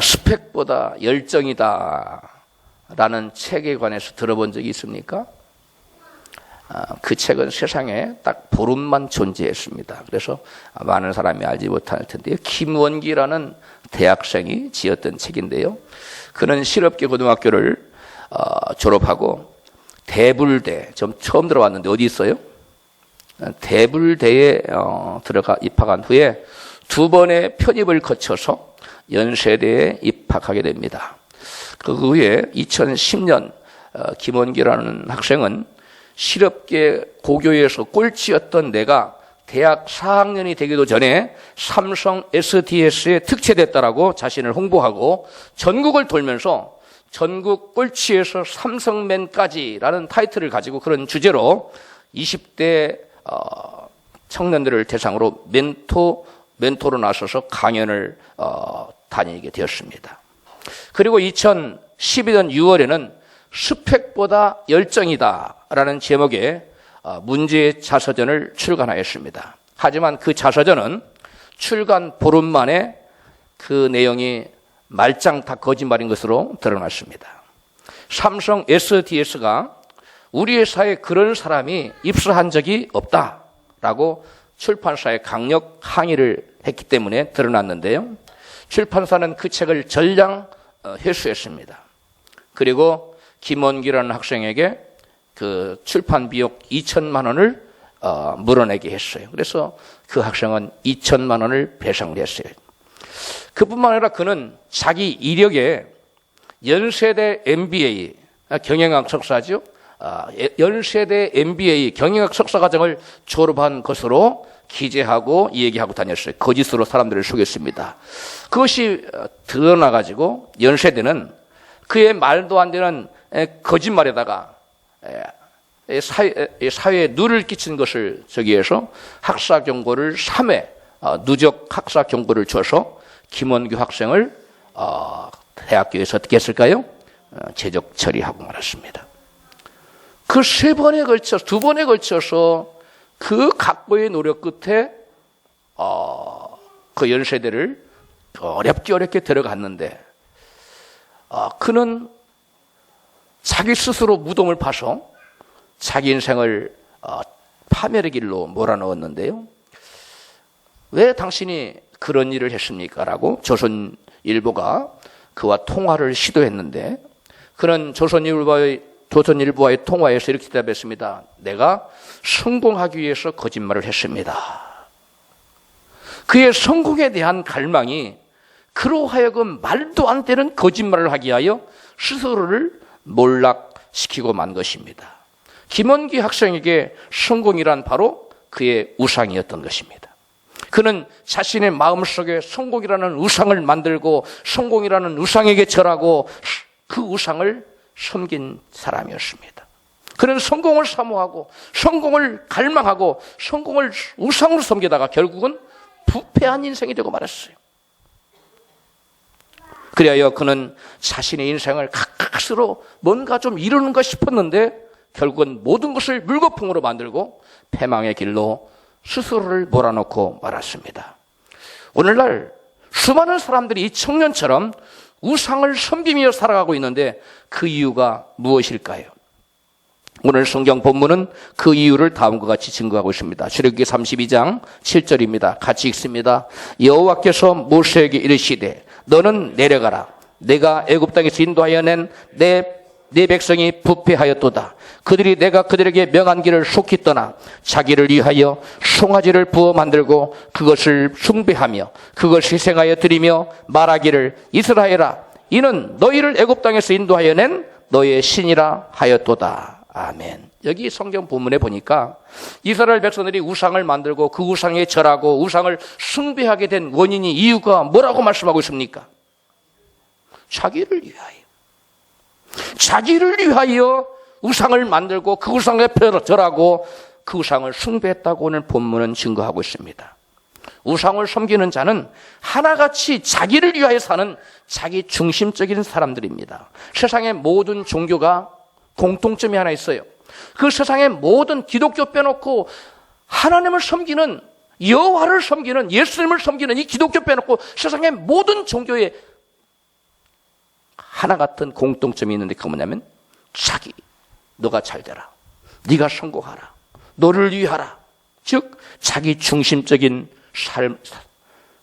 스펙보다 열정이다 라는 책에 관해서 들어본 적이 있습니까? 그 책은 세상에 딱 보름만 존재했습니다. 그래서 많은 사람이 알지 못할 텐데요. 김원기라는 대학생이 지었던 책인데요. 그는 실업계 고등학교를 졸업하고 대불대, 좀 처음 들어봤는데 어디 있어요? 대불대에 들어가 입학한 후에 두 번의 편입을 거쳐서 연세대에 입학하게 됩니다. 그 후에 2010년 김원기라는 학생은 실업계 고교에서 꼴찌였던 내가 대학 4학년이 되기도 전에 삼성 SDS에 특채됐다라고 자신을 홍보하고 전국을 돌면서 전국 꼴찌에서 삼성맨까지라는 타이틀을 가지고 그런 주제로 20대 청년들을 대상으로 멘토로 나서서 강연을 다니게 되었습니다. 그리고 2012년 6월에는 스펙보다 열정이다라는 제목의 문제의 자서전을 출간하였습니다. 하지만 그 자서전은 출간 보름 만에 그 내용이 말짱 다 거짓말인 것으로 드러났습니다. 삼성 SDS가 우리 회사에 그런 사람이 입사한 적이 없다라고 출판사에 강력 항의를 했기 때문에 드러났는데요. 출판사는 그 책을 전량 회수했습니다. 그리고 김원기라는 학생에게 그 출판 비용 2천만 원을 물어내게 했어요. 그래서 그 학생은 2천만 원을 배상을 했어요. 그뿐만 아니라 그는 자기 이력에 연세대 MBA, 경영학 석사죠. 연세대 MBA 경영학 석사 과정을 졸업한 것으로 기재하고 얘기하고 다녔어요. 거짓으로 사람들을 속였습니다. 그것이 드러나가지고 연세대는 그의 말도 안 되는 거짓말에다가 사회에 누를 끼친 것을 저기해서 학사 경고를 3회 누적 학사 경고를 줘서 김원규 학생을 대학교에서 어떻게 했을까요? 제적 처리하고 말았습니다. 그 두 번에 걸쳐서 그 각고의 노력 끝에 그 연세대를 어렵게 들어갔는데 그는 자기 스스로 무덤을 파서 자기 인생을 파멸의 길로 몰아넣었는데요. 왜 당신이 그런 일을 했습니까? 라고 조선일보가 그와 통화를 시도했는데 그는 조선일보와의 통화에서 이렇게 대답했습니다. 내가 성공하기 위해서 거짓말을 했습니다. 그의 성공에 대한 갈망이 그로 하여금 말도 안 되는 거짓말을 하게 하여 스스로를 몰락시키고 만 것입니다. 김원기 학생에게 성공이란 바로 그의 우상이었던 것입니다. 그는 자신의 마음속에 성공이라는 우상을 만들고 성공이라는 우상에게 절하고 그 우상을 섬긴 사람이었습니다. 그는 성공을 사모하고 성공을 갈망하고 성공을 우상으로 섬기다가 결국은 부패한 인생이 되고 말았어요. 그리하여 그는 자신의 인생을 가까스로 뭔가 좀 이루는가 싶었는데 결국은 모든 것을 물거품으로 만들고 패망의 길로 스스로를 몰아넣고 말았습니다. 오늘날 수많은 사람들이 이 청년처럼 우상을 섬기며 살아가고 있는데 그 이유가 무엇일까요? 오늘 성경 본문은 그 이유를 다음과 같이 증거하고 있습니다. 출애굽기 32장 7절입니다. 같이 읽습니다. 여호와께서 모세에게 이르시되 너는 내려가라. 내가 애굽 땅에서 인도하여 낸 내 백성이 부패하였도다. 그들이 내가 그들에게 명한 길을 속히 떠나 자기를 위하여 송아지를 부어 만들고 그것을 숭배하며 그것을 희생하여 드리며 말하기를 이스라엘아 이는 너희를 애굽 땅에서 인도하여 낸 너의 신이라 하였도다. 아멘. 여기 성경 본문에 보니까 이스라엘 백성들이 우상을 만들고 그 우상에 절하고 우상을 숭배하게 된 원인이 이유가 뭐라고 말씀하고 있습니까? 자기를 위하여 우상을 만들고 그 우상에 절하고 그 우상을 숭배했다고 오늘 본문은 증거하고 있습니다. 우상을 섬기는 자는 하나같이 자기를 위하여 사는 자기 중심적인 사람들입니다. 세상의 모든 종교가 공통점이 하나 있어요. 그 세상의 모든 기독교 빼놓고 하나님을 섬기는 여호와를 섬기는 예수님을 섬기는 이 기독교 빼놓고 세상의 모든 종교의 하나 같은 공통점이 있는데 그건 뭐냐면 자기, 너가 잘 되라, 네가 성공하라, 너를 위하라. 즉 자기 중심적인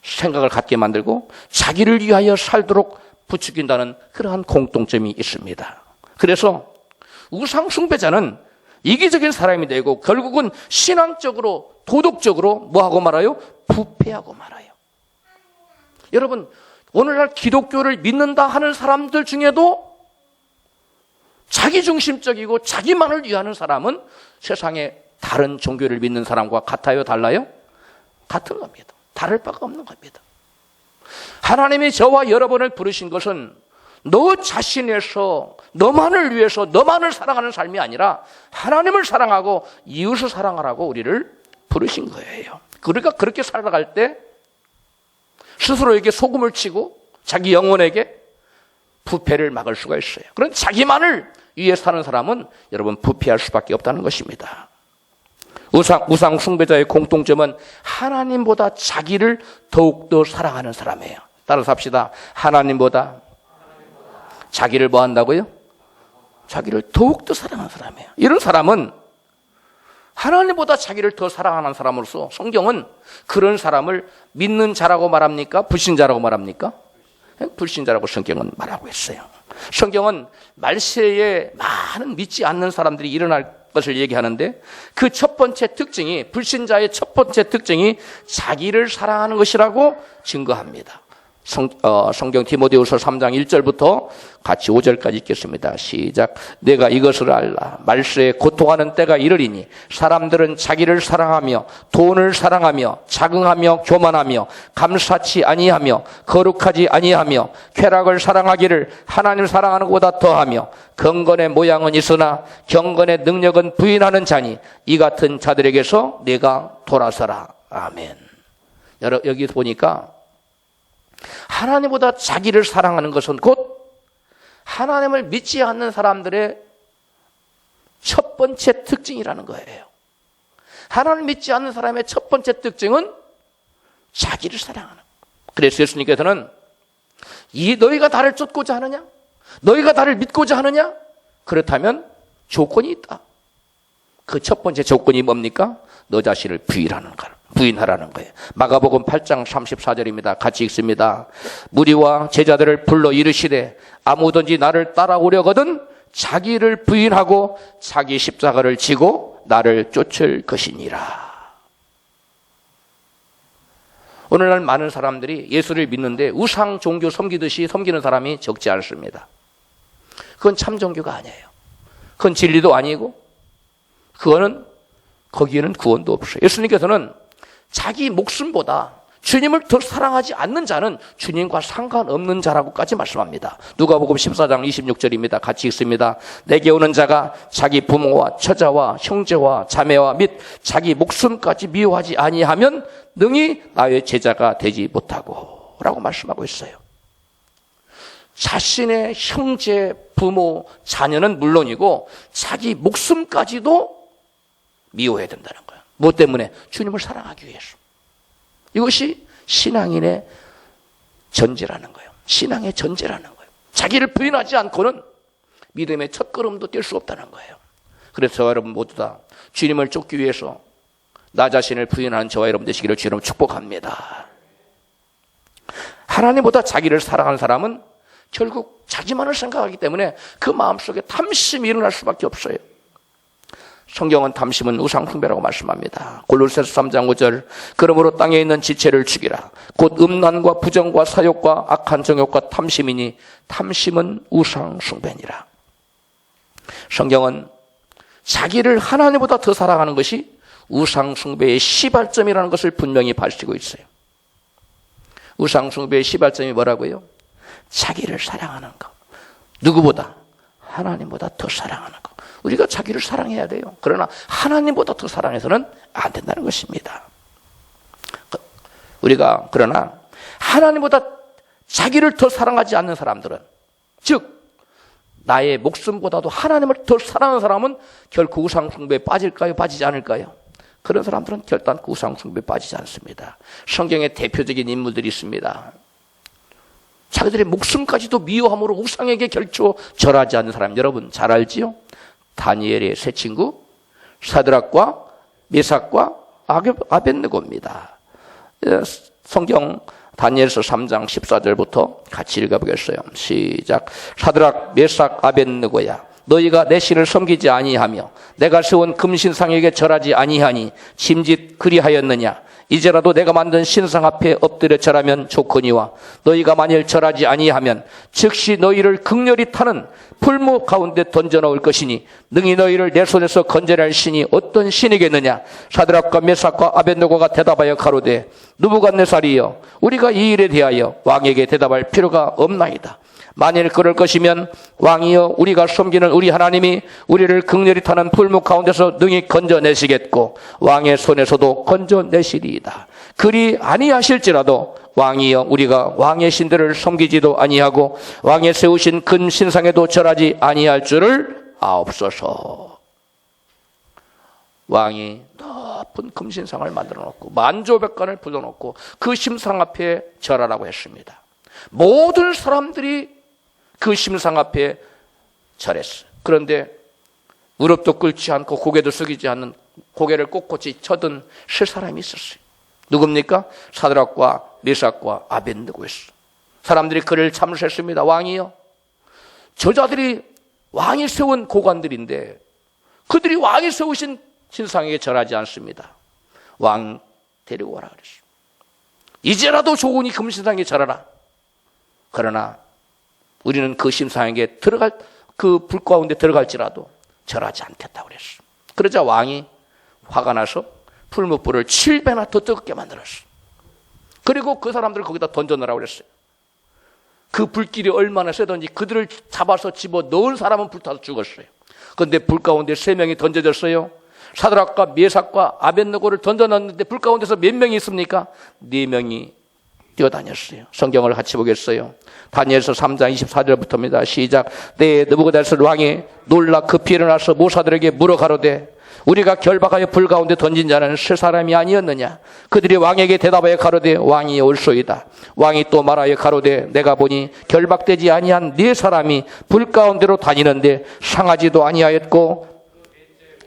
생각을 갖게 만들고 자기를 위하여 살도록 부추긴다는 그러한 공통점이 있습니다. 그래서 우상 숭배자는 이기적인 사람이 되고 결국은 신앙적으로 도덕적으로 뭐하고 말아요? 부패하고 말아요. 여러분, 오늘날 기독교를 믿는다 하는 사람들 중에도 자기중심적이고 자기만을 위하는 사람은 세상에 다른 종교를 믿는 사람과 같아요? 달라요? 같은 겁니다. 다를 바가 없는 겁니다. 하나님이 저와 여러분을 부르신 것은 너 자신에서 너만을 위해서 너만을 사랑하는 삶이 아니라 하나님을 사랑하고 이웃을 사랑하라고 우리를 부르신 거예요. 그러니까 그렇게 살아갈 때 스스로에게 소금을 치고 자기 영혼에게 부패를 막을 수가 있어요. 그런 자기만을 위해 사는 사람은 여러분 부패할 수밖에 없다는 것입니다. 우상 숭배자의 공통점은 하나님보다 자기를 더욱더 사랑하는 사람이에요. 따라서 합시다. 하나님보다 자기를 뭐 한다고요? 자기를 더욱더 사랑하는 사람이에요. 이런 사람은 하나님보다 자기를 더 사랑하는 사람으로서 성경은 그런 사람을 믿는 자라고 말합니까? 불신자라고 말합니까? 불신자라고 성경은 말하고 있어요. 성경은 말세에 많은 믿지 않는 사람들이 일어날 것을 얘기하는데 그 첫 번째 특징이, 불신자의 첫 번째 특징이 자기를 사랑하는 것이라고 증거합니다. 성경 디모데후서 3장 1절부터 같이 5절까지 읽겠습니다. 시작. 내가 이것을 알라. 말세에 고통하는 때가 이르리니 사람들은 자기를 사랑하며 돈을 사랑하며 자긍하며 교만하며 감사치 아니하며 거룩하지 아니하며 쾌락을 사랑하기를 하나님 사랑하는 것보다 더하며 경건의 모양은 있으나 경건의 능력은 부인하는 자니 이 같은 자들에게서 내가 돌아서라. 아멘. 여기 보니까 하나님보다 자기를 사랑하는 것은 곧 하나님을 믿지 않는 사람들의 첫 번째 특징이라는 거예요. 하나님을 믿지 않는 사람의 첫 번째 특징은 자기를 사랑하는 거예요. 그래서 예수님께서는 너희가 나를 쫓고자 하느냐? 너희가 나를 믿고자 하느냐? 그렇다면 조건이 있다. 그 첫 번째 조건이 뭡니까? 너 자신을 부인하라는 거예요. 마가복음 8장 34절입니다. 같이 읽습니다. 무리와 제자들을 불러 이르시되 아무든지 나를 따라오려거든 자기를 부인하고 자기 십자가를 지고 나를 쫓을 것이니라. 오늘날 많은 사람들이 예수를 믿는데 우상 종교 섬기듯이 섬기는 사람이 적지 않습니다. 그건 참 종교가 아니에요. 그건 진리도 아니고 거기에는 구원도 없어요. 예수님께서는 자기 목숨보다 주님을 더 사랑하지 않는 자는 주님과 상관없는 자라고까지 말씀합니다. 누가복음 14장 26절입니다. 같이 읽습니다. 내게 오는 자가 자기 부모와 처자와 형제와 자매와 및 자기 목숨까지 미워하지 아니하면 능히 나의 제자가 되지 못하고 라고 말씀하고 있어요. 자신의 형제, 부모, 자녀는 물론이고 자기 목숨까지도 미워해야 된다는 거예요. 무엇 때문에? 주님을 사랑하기 위해서. 이것이 신앙인의 전제라는 거예요. 신앙의 전제라는 거예요. 자기를 부인하지 않고는 믿음의 첫걸음도 뗄 수 없다는 거예요. 그래서 저와 여러분 모두 다 주님을 쫓기 위해서 나 자신을 부인하는 저와 여러분 되시기를 주님 축복합니다. 하나님보다 자기를 사랑하는 사람은 결국 자기만을 생각하기 때문에 그 마음속에 탐심이 일어날 수밖에 없어요. 성경은 탐심은 우상 숭배라고 말씀합니다. 골로새서 3장 5절 그러므로 땅에 있는 지체를 죽이라. 곧 음란과 부정과 사욕과 악한 정욕과 탐심이니 탐심은 우상 숭배니라. 성경은 자기를 하나님보다 더 사랑하는 것이 우상 숭배의 시발점이라는 것을 분명히 밝히고 있어요. 우상 숭배의 시발점이 뭐라고요? 자기를 사랑하는 것. 누구보다? 하나님보다 더 사랑하는 것. 우리가 자기를 사랑해야 돼요. 그러나 하나님보다 더 사랑해서는 안 된다는 것입니다. 우리가 그러나 하나님보다 자기를 더 사랑하지 않는 사람들은, 즉 나의 목숨보다도 하나님을 더 사랑하는 사람은 결코 우상 숭배에 빠질까요? 빠지지 않을까요? 그런 사람들은 결단코 우상 숭배에 빠지지 않습니다. 성경에 대표적인 인물들이 있습니다. 자기들의 목숨까지도 미워함으로 우상에게 결코 절하지 않는 사람 여러분 잘 알지요? 다니엘의 세 친구 사드락과 메삭과 아벳느고입니다. 성경 다니엘서 3장 14절부터 같이 읽어보겠어요. 시작. 사드락 메삭 아벳느고야, 너희가 내 신을 섬기지 아니하며 내가 세운 금신상에게 절하지 아니하니 짐짓 그리하였느냐? 이제라도 내가 만든 신상 앞에 엎드려 절하면 좋거니와 너희가 만일 절하지 아니하면 즉시 너희를 극렬히 타는 풀무 가운데 던져넣을 것이니 능히 너희를 내 손에서 건져낼 신이 어떤 신이겠느냐? 사드락과 메삭과 아벳느고가 대답하여 가로되 느부갓네살이여, 우리가 이 일에 대하여 왕에게 대답할 필요가 없나이다. 만일 그럴 것이면 왕이여, 우리가 섬기는 우리 하나님이 우리를 극렬히 타는 풀무 가운데서 능히 건져내시겠고 왕의 손에서도 건져내시리이다. 그리 아니하실지라도 왕이여, 우리가 왕의 신들을 섬기지도 아니하고 왕의 세우신 큰 신상에도 절하지 아니할 줄을 아옵소서. 왕이 높은 금신상을 만들어 놓고 만조백관을 불러놓고 그 신상 앞에 절하라고 했습니다. 모든 사람들이 그 심상 앞에 절했어요. 그런데 무릎도 꿇지 않고 고개도 숙이지 않는, 고개를 꼿꼿이 쳐든 세 사람이 있었어요. 누굽니까? 사드락과 메삭과 아벳느고였어요. 사람들이 그를 참으셨습니다. 왕이요, 저자들이 왕이 세운 고관들인데 그들이 왕이 세우신 신상에게 절하지 않습니다. 왕 데리고 오라 그랬어요. 이제라도 좋으니 금신상에 절하라. 그러나 우리는 그 신상에게 들어갈, 그 불 가운데 들어갈지라도 절하지 않겠다고 그랬어. 그러자 왕이 화가 나서 풀무불을 7배나 더 뜨겁게 만들었어. 그리고 그 사람들을 거기다 던져넣으라고 그랬어요. 그 불길이 얼마나 세든지 그들을 잡아서 집어 넣은 사람은 불타서 죽었어요. 그런데 불 가운데 3명이 던져졌어요. 사드락과 메삭과 아벳느고를 던져넣었는데 불 가운데서 몇 명이 있습니까? 4명이 뛰어다녔어요. 성경을 같이 보겠어요. 다니엘서 3장 24절부터입니다. 시작. 내 느부갓네살 왕이 놀라 급히 일어나서 모사들에게 물어 가로되 우리가 결박하여 불 가운데 던진 자는 세 사람이 아니었느냐? 그들이 왕에게 대답하여 가로되 왕이 옳소이다. 왕이 또 말하여 가로되 내가 보니 결박되지 아니한 4사람이 불 가운데로 다니는데 상하지도 아니하였고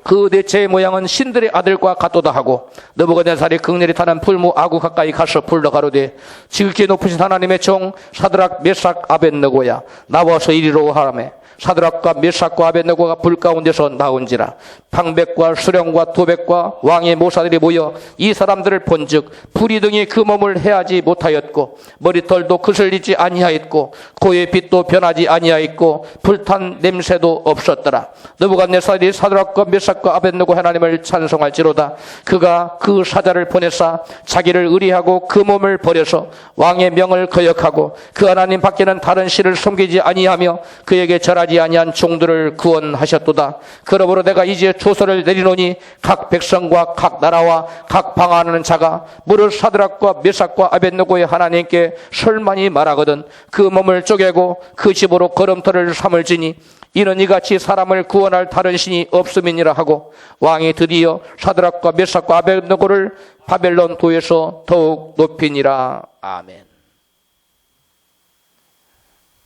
그 넷째의 모양은 신들의 아들과 같도다 하고 느부갓네살이 극렬히 타는 풀무 아구 가까이 가서 불러 가로되 지극히 높으신 하나님의 종 사드락 메삭 아벳느고야, 나와서 이리로 하라매. 사드락과 메삭과 아벳느고가 불 가운데서 나온지라. 방백과 수령과 도백과 왕의 모사들이 모여 이 사람들을 본즉 불이 등이 그 몸을 해하지 못하였고 머리털도 그슬리지 아니하였고 코의 빛도 변하지 아니하였고 불탄 냄새도 없었더라. 느부갓네살이 사드락과 메삭과 아벳느고 하나님을 찬송할지로다. 그가 그 사자를 보내사 자기를 의리하고 그 몸을 버려서 왕의 명을 거역하고 그 하나님 밖에는 다른 신을 섬기지 아니하며 그에게 절하지 아니한 종들을 구원하셨도다. 그러므로 내가 이제 조서를 내리노니 각 백성과 각 나라와 각 방언하는 자가 무릇 사드락과 메삭과 아벳느고의 하나님께 설만히 말하거든 그 몸을 쪼개고 그 집으로 걸음터를 삼을지니 이는 이같이 사람을 구원할 다른 신이 없음이니라 하고 왕이 드디어 사드락과 메삭과 아벳느고를 바벨론 도에서 더욱 높이니라. 아멘.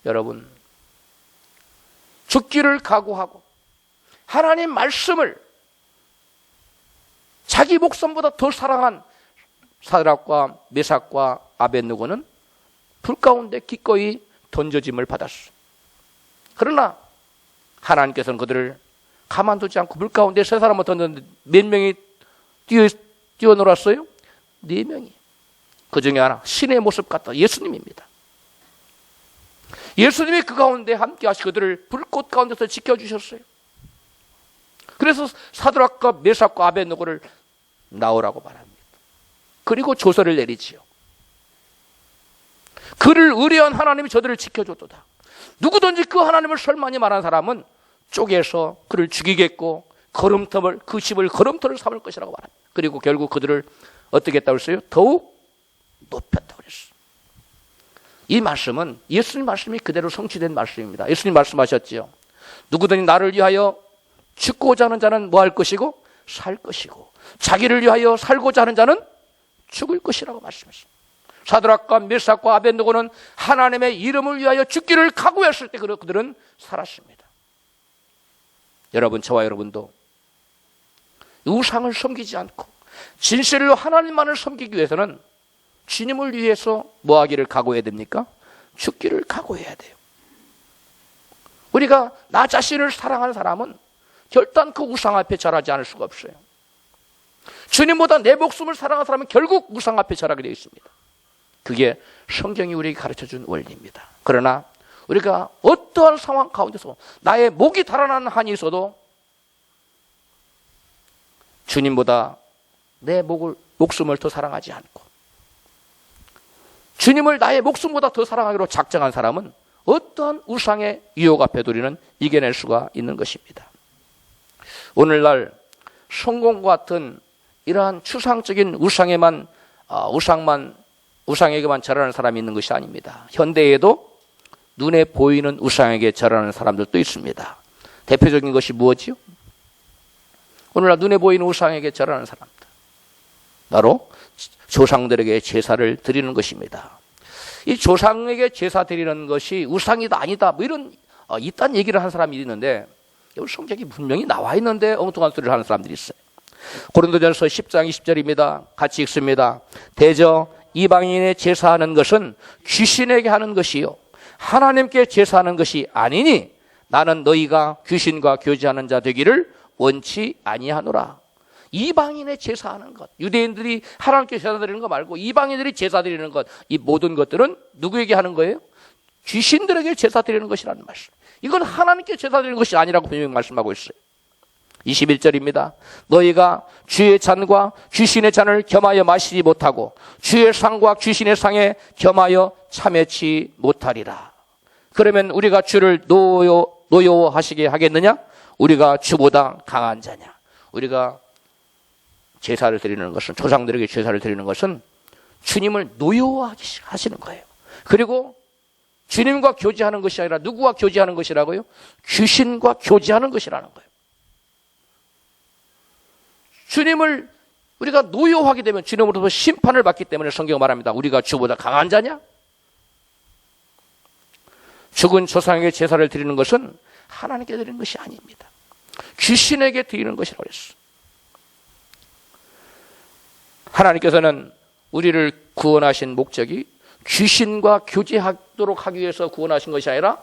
여러분, 죽기를 각오하고 하나님 말씀을 자기 목숨보다 더 사랑한 사드락과 메삭과 아벳느고는 불 가운데 기꺼이 던져짐을 받았어. 그러나 하나님께서는 그들을 가만두지 않고 불 가운데 3사람을 던졌는데 몇 명이 뛰어놀았어요? 4명이. 그 중에 하나 신의 모습 같다. 예수님입니다. 예수님이 그 가운데 함께 하시 그들을 불꽃 가운데서 지켜주셨어요. 그래서 사드락과 메삭과 아벳느고를 나오라고 말합니다. 그리고 조서를 내리지요. 그를 의뢰한 하나님이 저들을 지켜줬도다. 누구든지 그 하나님을 설만히 말한 사람은 쪼개서 그를 죽이겠고 걸음터를, 그 집을 걸음터를 삼을 것이라고 말합니다. 그리고 결국 그들을 어떻게 했다고 했어요? 더욱 높였다고 그랬어요. 이 말씀은 예수님 말씀이 그대로 성취된 말씀입니다. 예수님 말씀하셨지요. 누구든지 나를 위하여 죽고자 하는 자는 뭐 할 것이고 살 것이고 자기를 위하여 살고자 하는 자는 죽을 것이라고 말씀하셨습니다. 사드락과 메삭과 아벤느고는 하나님의 이름을 위하여 죽기를 각오했을 때 그들은 살았습니다. 여러분, 저와 여러분도 우상을 섬기지 않고 진실로 하나님만을 섬기기 위해서는 주님을 위해서 뭐 하기를 각오해야 됩니까? 죽기를 각오해야 돼요. 우리가 나 자신을 사랑하는 사람은 결단 그 우상 앞에 절하지 않을 수가 없어요. 주님보다 내 목숨을 사랑하는 사람은 결국 우상 앞에 절하게 되어 있습니다. 그게 성경이 우리에게 가르쳐준 원리입니다. 그러나 우리가 어떠한 상황 가운데서 나의 목이 달아나는 한이 있어도 주님보다 내 목숨을 더 사랑하지 않고 주님을 나의 목숨보다 더 사랑하기로 작정한 사람은 어떠한 우상의 유혹 앞에도 우리는 이겨낼 수가 있는 것입니다. 오늘날 성공과 같은 이러한 추상적인 우상에게만 절하는 사람이 있는 것이 아닙니다. 현대에도 눈에 보이는 우상에게 절하는 사람들도 있습니다. 대표적인 것이 무엇이요? 오늘날 눈에 보이는 우상에게 절하는 사람들, 바로 조상들에게 제사를 드리는 것입니다. 이 조상에게 제사 드리는 것이 우상이다 아니다 뭐 이런 이딴 얘기를 하는 사람이 있는데, 여기 성경이 분명히 나와 있는데 엉뚱한 소리를 하는 사람들이 있어요. 고린도전서 10장 20절입니다. 같이 읽습니다. 대저 이방인의 제사하는 것은 귀신에게 하는 것이요 하나님께 제사하는 것이 아니니 나는 너희가 귀신과 교제하는 자 되기를 원치 아니하노라. 이방인의 제사하는 것, 유대인들이 하나님께 제사 드리는 거 말고 이방인들이 제사 드리는 것, 이 모든 것들은 누구에게 하는 거예요? 귀신들에게 제사 드리는 것이라는 말씀. 이건 하나님께 제사 드리는 것이 아니라고 분명히 말씀하고 있어요. 21절입니다. 너희가 주의 잔과 귀신의 잔을 겸하여 마시지 못하고 주의 상과 귀신의 상에 겸하여 참여치 못하리라. 그러면 우리가 주를 노여워하시게 하겠느냐? 우리가 주보다 강한 자냐? 우리가 제사를 드리는 것은, 조상들에게 제사를 드리는 것은 주님을 노여워하시는 거예요. 그리고 주님과 교제하는 것이 아니라 누구와 교제하는 것이라고요? 귀신과 교제하는 것이라는 거예요. 주님을 우리가 노여워하게 되면 주님으로부터 심판을 받기 때문에 성경은 말합니다. 우리가 주보다 강한 자냐? 죽은 조상에게 제사를 드리는 것은 하나님께 드리는 것이 아닙니다. 귀신에게 드리는 것이라고 했어요. 하나님께서는 우리를 구원하신 목적이 귀신과 교제하도록 하기 위해서 구원하신 것이 아니라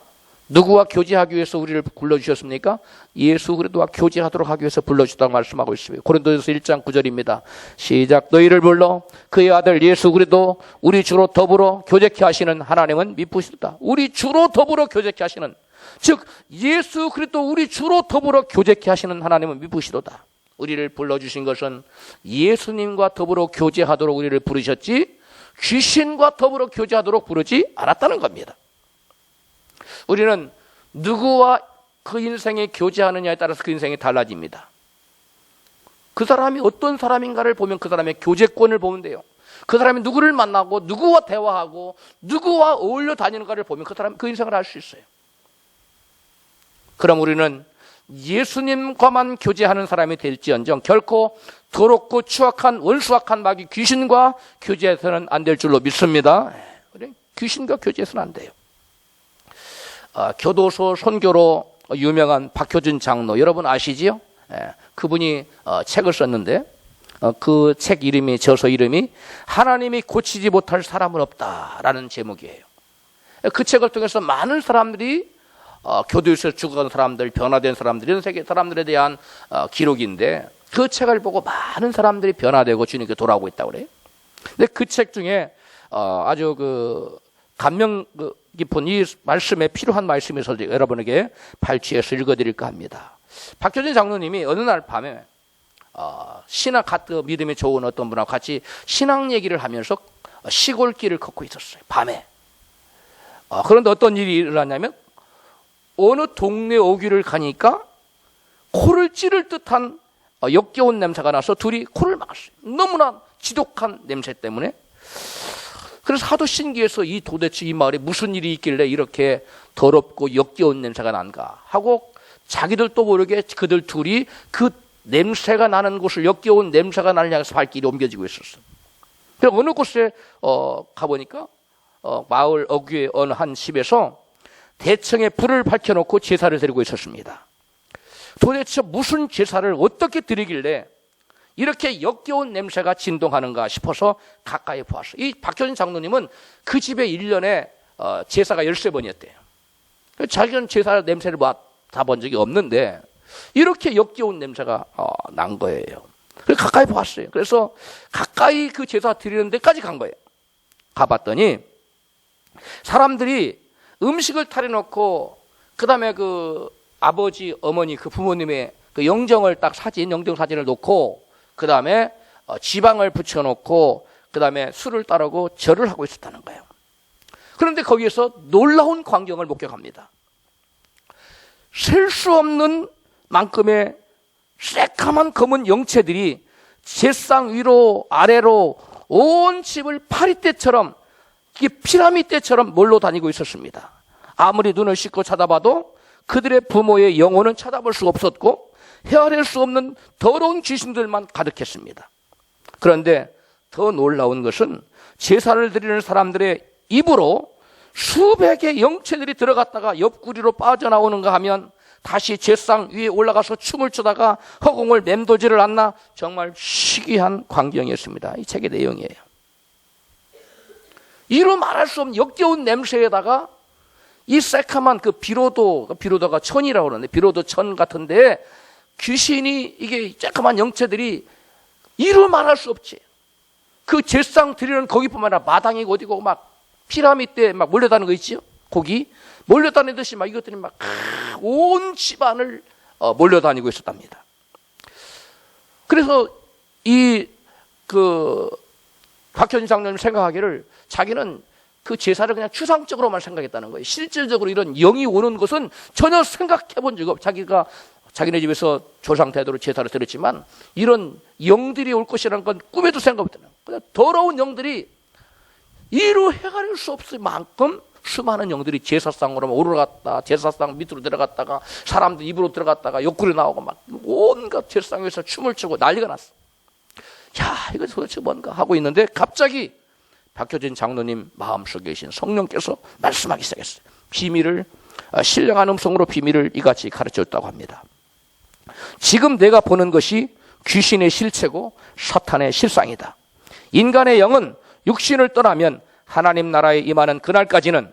누구와 교제하기 위해서 우리를 불러주셨습니까? 예수 그리스도와 교제하도록 하기 위해서 불러주셨다고 말씀하고 있습니다. 고린도전서 1장 9절입니다. 시작. 너희를 불러 그의 아들 예수 그리스도 우리 주로 더불어 교제케 하시는 하나님은 미쁘시다. 우리 주로 더불어 교제케 하시는, 즉 예수 그리스도 우리 주로 더불어 교제케 하시는 하나님은 미쁘시도다. 우리를 불러주신 것은 예수님과 더불어 교제하도록 우리를 부르셨지 귀신과 더불어 교제하도록 부르지 않았다는 겁니다. 우리는 누구와 그 인생에 교제하느냐에 따라서 그 인생이 달라집니다. 그 사람이 어떤 사람인가를 보면 그 사람의 교제권을 보면 돼요. 그 사람이 누구를 만나고 누구와 대화하고 누구와 어울려 다니는가를 보면 그 사람 그 인생을 알 수 있어요. 그럼 우리는 예수님과만 교제하는 사람이 될지언정 결코 더럽고 추악한 원수악한 마귀 귀신과 교제해서는 안 될 줄로 믿습니다. 귀신과 교제해서는 안 돼요. 교도소 선교로 유명한 박효준 장로, 여러분 아시지요? 그분이 책을 썼는데 그 책 이름이, 저서 이름이 하나님이 고치지 못할 사람은 없다라는 제목이에요. 그 책을 통해서 많은 사람들이 교도소에서 죽은 사람들, 변화된 사람들, 이런 세계 사람들에 대한 기록인데 그 책을 보고 많은 사람들이 변화되고 주님께 돌아오고 있다고 그래요. 근데 그 책 중에 아주 감명 깊은 이 말씀에 필요한 말씀이 있어서 여러분에게 발췌해서 읽어드릴까 합니다. 박효진 장로님이 어느 날 밤에 신학 믿음이 좋은 어떤 분하고 같이 신앙 얘기를 하면서 시골길을 걷고 있었어요. 밤에. 그런데 어떤 일이 일어났냐면 어느 동네 오기를 가니까 코를 찌를 듯한 역겨운 냄새가 나서 둘이 코를 막았어요. 너무나 지독한 냄새 때문에. 그래서 하도 신기해서 도대체 이 마을에 무슨 일이 있길래 이렇게 더럽고 역겨운 냄새가 난가 하고 자기들도 모르게 그들 둘이 그 냄새가 나는 곳을, 역겨운 냄새가 나는 향해서 발길이 옮겨지고 있었어요. 그래서 어느 곳에 가보니까 마을 어귀의 어느 한 집에서 대청에 불을 밝혀놓고 제사를 드리고 있었습니다. 도대체 무슨 제사를 어떻게 드리길래 이렇게 역겨운 냄새가 진동하는가 싶어서 가까이 보았어요. 이 박효진 장로님은 그 집에 1년에 제사가 13번이었대요. 자기는 제사 냄새를 맡아본 적이 없는데 이렇게 역겨운 냄새가 난 거예요. 그래서 가까이 보았어요. 그래서 가까이 그 제사 드리는 데까지 간 거예요. 가봤더니 사람들이 음식을 차려놓고 그 다음에 그 아버지, 어머니, 그 부모님의 그 영정을 딱 영정 사진을 놓고 그 다음에 지방을 붙여놓고 그 다음에 술을 따르고 절을 하고 있었다는 거예요. 그런데 거기에서 놀라운 광경을 목격합니다. 셀 수 없는 만큼의 새까만 검은 영체들이 제상 위로 아래로 온 집을 파리떼처럼 피라미드처럼 몰려 다니고 있었습니다. 아무리 눈을 씻고 쳐다봐도 그들의 부모의 영혼은 찾아볼 수 없었고 헤아릴 수 없는 더러운 귀신들만 가득했습니다. 그런데 더 놀라운 것은 제사를 드리는 사람들의 입으로 수백의 영체들이 들어갔다가 옆구리로 빠져나오는가 하면 다시 제상 위에 올라가서 춤을 추다가 허공을 맴돌지를 않나 정말 희귀한 광경이었습니다. 이 책의 내용이에요. 이루 말할 수 없는 역겨운 냄새에다가 이 새카만 그 비로도가 천이라고 그러는데 비로도 천 같은데 귀신이 이게 새까만 영체들이 이루 말할 수 없지. 그 제상 드리는 거기뿐만 아니라 마당이 어디고 막 피라미드에 막 몰려다니는 거 있지요? 거기 몰려다니듯이 막 이것들이 막 온 집안을 몰려다니고 있었답니다. 그래서 박효진 장로님 생각하기를 자기는 그 제사를 그냥 추상적으로만 생각했다는 거예요. 실질적으로 이런 영이 오는 것은 전혀 생각해 본 적이 없고 자기네 집에서 조상 대대로 제사를 드렸지만 이런 영들이 올 것이라는 건 꿈에도 생각 못했다는 거예요. 더러운 영들이 이루 헤아릴 수 없을 만큼 수많은 영들이 제사상으로 올라갔다 제사상 밑으로 들어갔다가 사람들 입으로 들어갔다가 옆구리 나오고 막 온갖 제사상에서 춤을 추고 난리가 났어. 야, 이거 도대체 뭔가 하고 있는데 갑자기 박효진 장로님 마음속에 계신 성령께서 말씀하기 시작했어요. 신령한 음성으로 비밀을 이같이 가르쳐줬다고 합니다. 지금 내가 보는 것이 귀신의 실체고 사탄의 실상이다. 인간의 영은 육신을 떠나면 하나님 나라에 임하는 그날까지는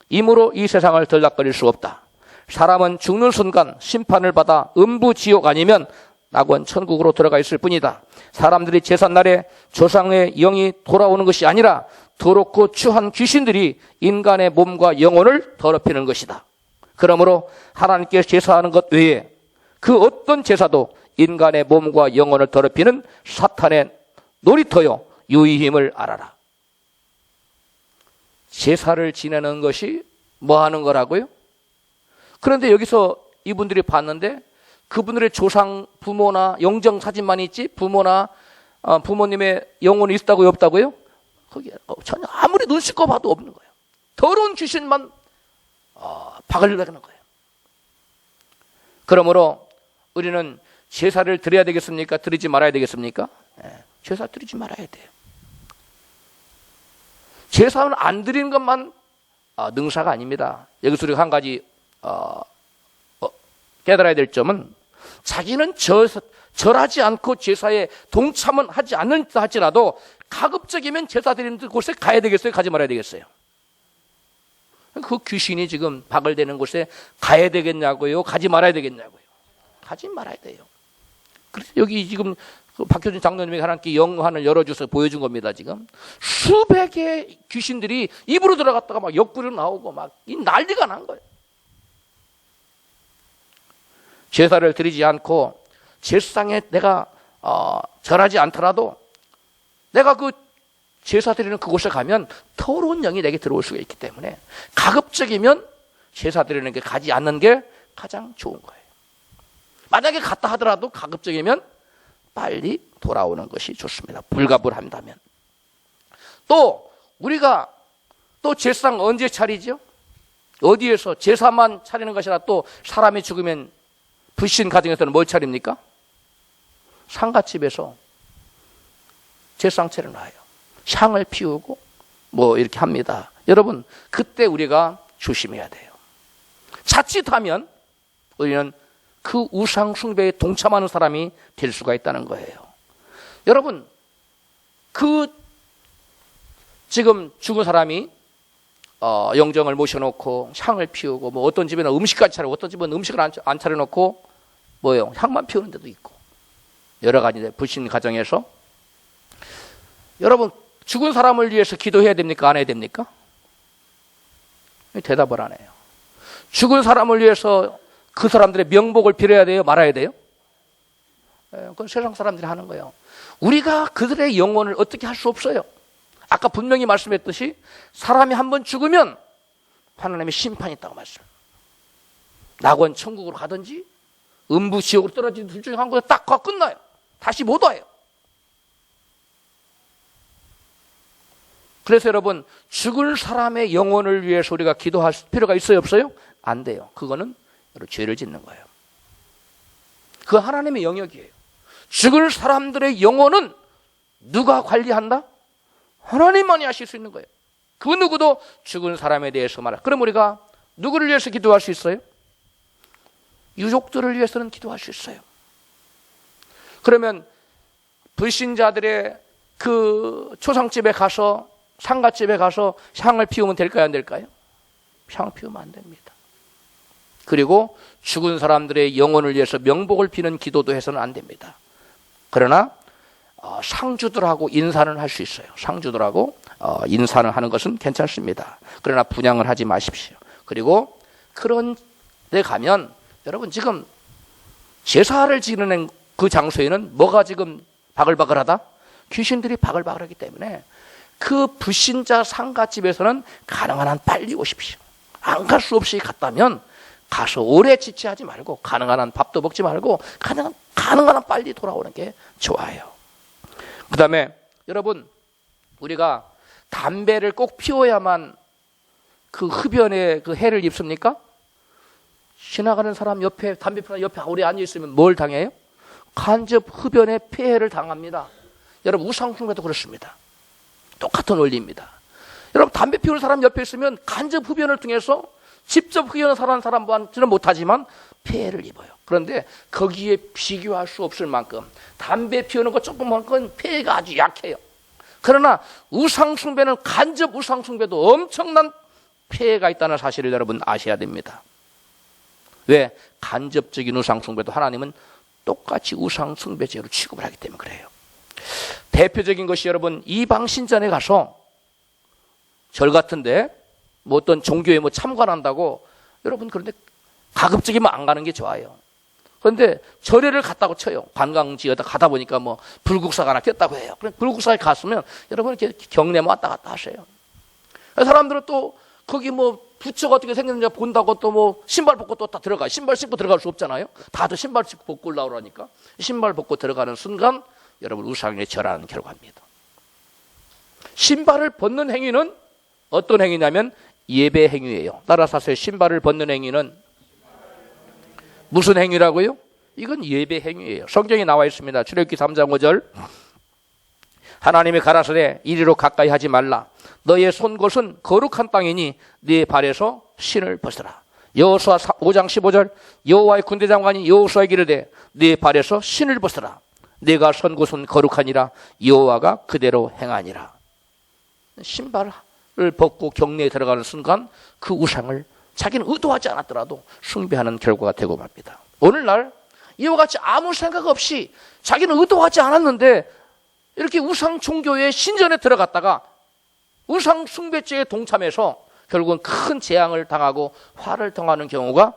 임으로 이 세상을 들락거릴 수 없다. 사람은 죽는 순간 심판을 받아 음부 지옥 아니면 낙원 천국으로 들어가 있을 뿐이다. 사람들이 제삿날에 조상의 영이 돌아오는 것이 아니라 더럽고 추한 귀신들이 인간의 몸과 영혼을 더럽히는 것이다. 그러므로 하나님께 제사하는 것 외에 그 어떤 제사도 인간의 몸과 영혼을 더럽히는 사탄의 놀이터요 유의임을 알아라. 제사를 지내는 것이 뭐 하는 거라고요? 그런데 여기서 이분들이 봤는데 그분들의 조상 부모나 영정 사진만 있지 부모나 부모님의 영혼이 있다고요 없다고요? 거기 전혀 아무리 눈 씻고 봐도 없는 거예요. 더러운 귀신만 박을 내는 거예요. 그러므로 우리는 제사를 드려야 되겠습니까? 드리지 말아야 되겠습니까? 제사 드리지 말아야 돼요. 제사는 안 드리는 것만 능사가 아닙니다. 여기서 우리가 한 가지 깨달아야 될 점은 자기는 절하지 않고 제사에 동참은 하지 않는다 할지라도 가급적이면 제사 드리는 곳에 가야 되겠어요? 가지 말아야 되겠어요? 그 귀신이 지금 박을 대는 곳에 가야 되겠냐고요? 가지 말아야 되겠냐고요? 가지 말아야 돼요. 그래서 여기 지금 박효진 장로님이 하나님께 영안을 열어줘서 보여준 겁니다. 지금 수백의 귀신들이 입으로 들어갔다가 막 옆구리로 나오고 막 난리가 난 거예요. 제사를 드리지 않고 제사상에 내가 절하지 않더라도 내가 그 제사 드리는 그곳에 가면 더러운 영이 내게 들어올 수가 있기 때문에 가급적이면 제사 드리는 게 가지 않는 게 가장 좋은 거예요. 만약에 갔다 하더라도 가급적이면 빨리 돌아오는 것이 좋습니다. 불가불한다면. 또 우리가 또 제사상 언제 차리죠? 어디에서 제사만 차리는 것이 아니라 또 사람이 죽으면 불신 가정에서는 뭘 차립니까? 상갓집에서 제사상 차려놔요. 향을 피우고 뭐 이렇게 합니다. 여러분, 그때 우리가 조심해야 돼요. 자칫하면 우리는 그 우상 숭배에 동참하는 사람이 될 수가 있다는 거예요. 여러분, 그 지금 죽은 사람이 영정을 모셔놓고 향을 피우고, 뭐 어떤 집에는 음식까지 차리고, 어떤 집은 음식을 안 차려놓고 뭐예요? 향만 피우는 데도 있고, 여러 가지 불신 가정에서. 여러분, 죽은 사람을 위해서 기도해야 됩니까? 안 해야 됩니까? 대답을 안 해요. 죽은 사람을 위해서 그 사람들의 명복을 빌어야 돼요? 말아야 돼요? 그건 세상 사람들이 하는 거예요. 우리가 그들의 영혼을 어떻게 할 수 없어요. 아까 분명히 말씀했듯이 사람이 한번 죽으면 하나님의 심판이 있다고 말씀. 낙원 천국으로 가든지 음부 지옥으로 떨어지는 둘 중에 한 곳에 딱 가 끝나요. 다시 못 와요. 그래서 여러분, 죽을 사람의 영혼을 위해서 우리가 기도할 필요가 있어요, 없어요? 안 돼요. 그거는 죄를 짓는 거예요. 그거 하나님의 영역이에요. 죽을 사람들의 영혼은 누가 관리한다? 하나님만이 하실 수 있는 거예요. 그 누구도 죽은 사람에 대해서 말할. 그럼 우리가 누구를 위해서 기도할 수 있어요? 유족들을 위해서는 기도할 수 있어요. 그러면 불신자들의 그 초상집에 가서, 상가집에 가서 향을 피우면 될까요, 안 될까요? 향을 피우면 안 됩니다. 그리고 죽은 사람들의 영혼을 위해서 명복을 비는 기도도 해서는 안 됩니다. 그러나 상주들하고 인사는 할 수 있어요. 상주들하고 인사를 하는 것은 괜찮습니다. 그러나 분향을 하지 마십시오. 그리고 그런 데 가면 여러분, 지금 제사를 지내는 그 장소에는 뭐가 지금 바글바글하다? 귀신들이 바글바글하기 때문에 그 불신자 상가집에서는 가능한 한 빨리 오십시오. 안 갈 수 없이 갔다면 가서 오래 지체하지 말고, 가능한 한 밥도 먹지 말고 가능한 한 빨리 돌아오는 게 좋아요. 그 다음에 여러분, 우리가 담배를 꼭 피워야만 그 흡연에 그 해를 입습니까? 지나가는 사람 옆에, 담배 피우는 옆에 오래 앉아있으면 뭘 당해요? 간접 흡연에 폐해를 당합니다. 여러분, 우상숭배도 그렇습니다. 똑같은 원리입니다. 여러분, 담배 피우는 사람 옆에 있으면 간접 흡연을 통해서 직접 흡연을 하는 사람한테는 못하지만 폐해를 입어요. 그런데 거기에 비교할 수 없을 만큼 담배 피우는 것 조금만큼 폐해가 아주 약해요. 그러나 우상숭배는, 간접 우상숭배도 엄청난 폐해가 있다는 사실을 여러분 아셔야 됩니다. 왜? 간접적인 우상숭배도 하나님은 똑같이 우상숭배죄로 취급을 하기 때문에 그래요. 대표적인 것이 여러분, 이방신전에 가서 절 같은데 뭐 어떤 종교에 뭐 참관한다고, 여러분 그런데 가급적이면 안 가는 게 좋아요. 그런데 절에를 갔다고 쳐요. 관광지에다 가다 보니까 뭐 불국사가 하나 꼈다고 해요. 그럼 불국사에 갔으면 여러분 이렇게 경례만 왔다 갔다 하세요. 사람들은 또 거기 뭐 부처가 어떻게 생겼는지 본다고 또 뭐 신발 벗고 또 다 들어가. 신발 신고 들어갈 수 없잖아요. 다들 신발 신고 벗고 올라오라니까. 신발 벗고 들어가는 순간 여러분 우상에 절하는 결과입니다. 신발을 벗는 행위는 어떤 행위냐면 예배 행위예요. 따라서 하세요. 신발을 벗는 행위는 무슨 행위라고요? 이건 예배 행위예요. 성경에 나와 있습니다. 출애굽기 3장 5절. 하나님이 가라사대 이리로 가까이 하지 말라. 너의 손 곳은 거룩한 땅이니 네 발에서 신을 벗으라. 여호수아 5장 15절. 여호와의 군대장관이 여호수아에게 이르되 네 발에서 신을 벗으라. 네가 선 곳은 거룩하니라. 여호와가 그대로 행하니라. 신발을 벗고 경내에 들어가는 순간 그 우상을 자기는 의도하지 않았더라도 숭배하는 결과가 되고 맙니다. 오늘날 이와 같이 아무 생각 없이 자기는 의도하지 않았는데 이렇게 우상 종교의 신전에 들어갔다가 우상 숭배죄에 동참해서 결국은 큰 재앙을 당하고 화를 당하는 경우가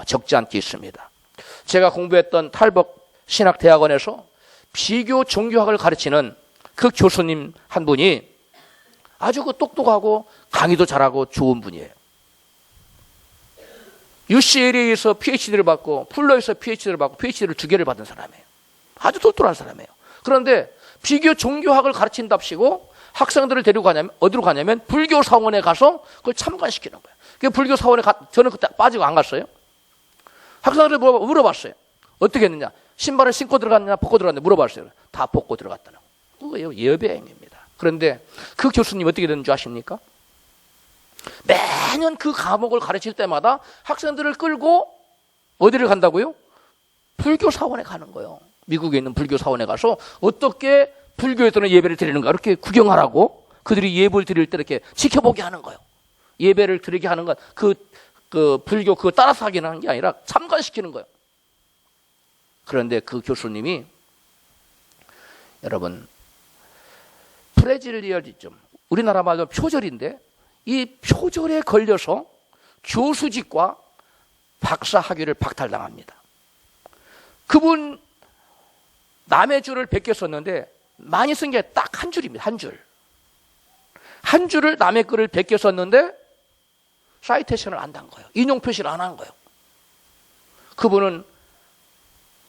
적지 않게 있습니다. 제가 공부했던 탈북 신학대학원에서 비교 종교학을 가르치는 그 교수님 한 분이 아주 그 똑똑하고 강의도 잘하고 좋은 분이에요. UCLA에서 PhD를 받고 풀러에서 PhD를 받고 PhD를 2개를 받은 사람이에요. 아주 똑똑한 사람이에요. 그런데 비교 종교학을 가르친답시고 학생들을 데리고 가냐면 어디로 가냐면 불교 사원에 가서 그걸 참관시키는 거예요. 그 불교 사원에 저는 그때 빠지고 안 갔어요. 학생들을 물어봤어요. 어떻게 했느냐? 신발을 신고 들어갔느냐 벗고 들어갔느냐 물어봤어요. 다 벗고 들어갔다는 거예요. 그거예요. 예배 행위입니다. 그런데 그 교수님 어떻게 되는 줄 아십니까? 매년 그 과목을 가르칠 때마다 학생들을 끌고 어디를 간다고요? 불교 사원에 가는 거예요. 미국에 있는 불교 사원에 가서 어떻게 불교에서는 예배를 드리는가 이렇게 구경하라고, 그들이 예배를 드릴 때 이렇게 지켜보게 하는 거예요. 예배를 드리게 하는 건 그 불교 그거 따라서 하기는 게 아니라 참관시키는 거예요. 그런데 그 교수님이, 여러분, 프레질리얼리즘, 우리나라 말로 표절인데 이 표절에 걸려서 교수직과 박사 학위를 박탈당합니다. 그분 남의 줄을 100개 썼는데 많이 쓴 게 딱 한 줄입니다. 한 줄. 한 줄을 남의 글을 100개 썼는데 사이테이션을 안 단 거예요. 인용 표시를 안 한 거예요. 그분은